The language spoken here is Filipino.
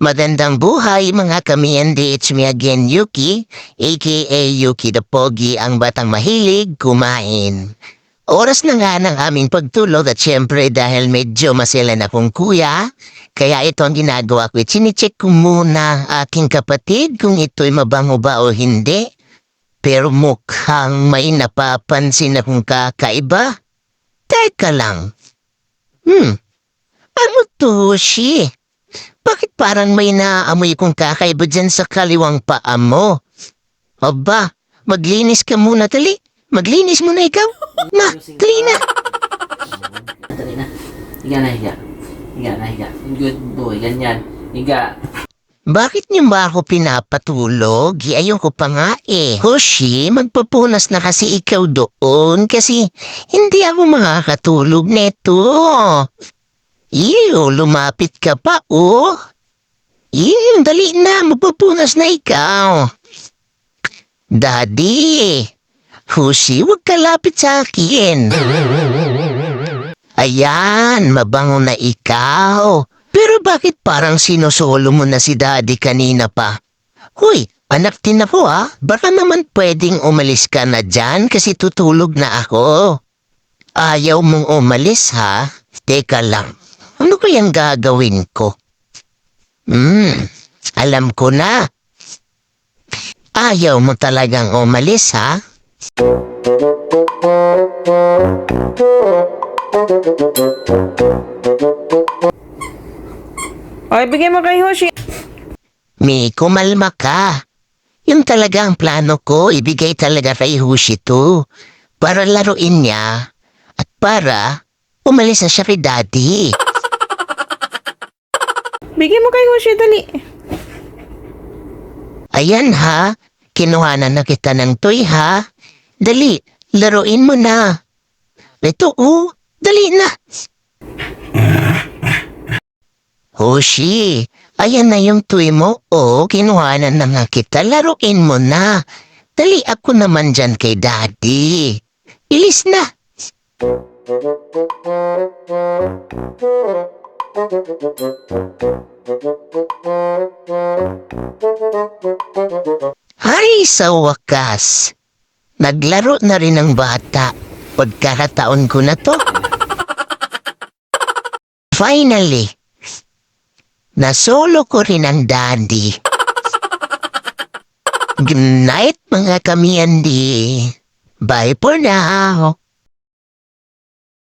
Magandang buhay mga kamiyandi, it's me again Yuki, aka Yuki the Pogi, ang batang mahilig kumain. Oras na nga ng aming pagtulog at syempre dahil medyo maselan akong kuya, kaya ito ang ginagawa ko, chinicheck ko muna ang aking kapatid kung ito'y mabango ba o hindi. Pero mukhang may napapansin akong kakaiba. Teka lang. Ano to, Shi? Bakit parang may naaamoy kong kakaiba dyan sa kaliwang paa mo? Aba, maglinis ka muna, tali. Maglinis muna ikaw. Na, tali na. Dali na. Higa na, higa. Higa na, higa. Good boy. Ganyan. Higa. Bakit niyo ba ako pinapatulog? Ayaw ko pa nga eh. Hoshi, magpapunas na kasi ikaw doon kasi hindi ako makakatulog neto. Iyo, lumapit ka pa, oh. Iyo, dali na, magpapunas na ikaw. Daddy, Hoshi, huwag ka lapit sa akin. Ayan, mabango na ikaw. Pero bakit parang sinusolo mo na si Daddy kanina pa? Hoy, anak din ako ah. Baka naman pwedeng umalis ka na dyan kasi tutulog na ako. Ayaw mong umalis ha? Teka lang. Ano kayang gagawin ko? Alam ko na. Ayaw mo talagang umalis, ha? Ay, bigay mo kay Hoshi. Miko, kumalma ka. Yung talaga ang plano ko, ibigay talaga kay Hoshi to. Para laruin niya at para umalis na siya kay Daddy. Bigay mo kay Hoshi, dali. Ayan ha, kinuhanan na kita ng toy ha. Dali, laruin mo na. Ito oh, dali na. Hoshi, ayan na yung toy mo. Oh, kinuhanan na nga kita, laruin mo na. Dali ako naman dyan kay Daddy. Ilis na. Ay, sa wakas. Naglaro na rin ang bata. Pagkakataon ko na to. Finally, nasolo ko rin ang Daddy. Good night mga kamiyandi. Bye for now.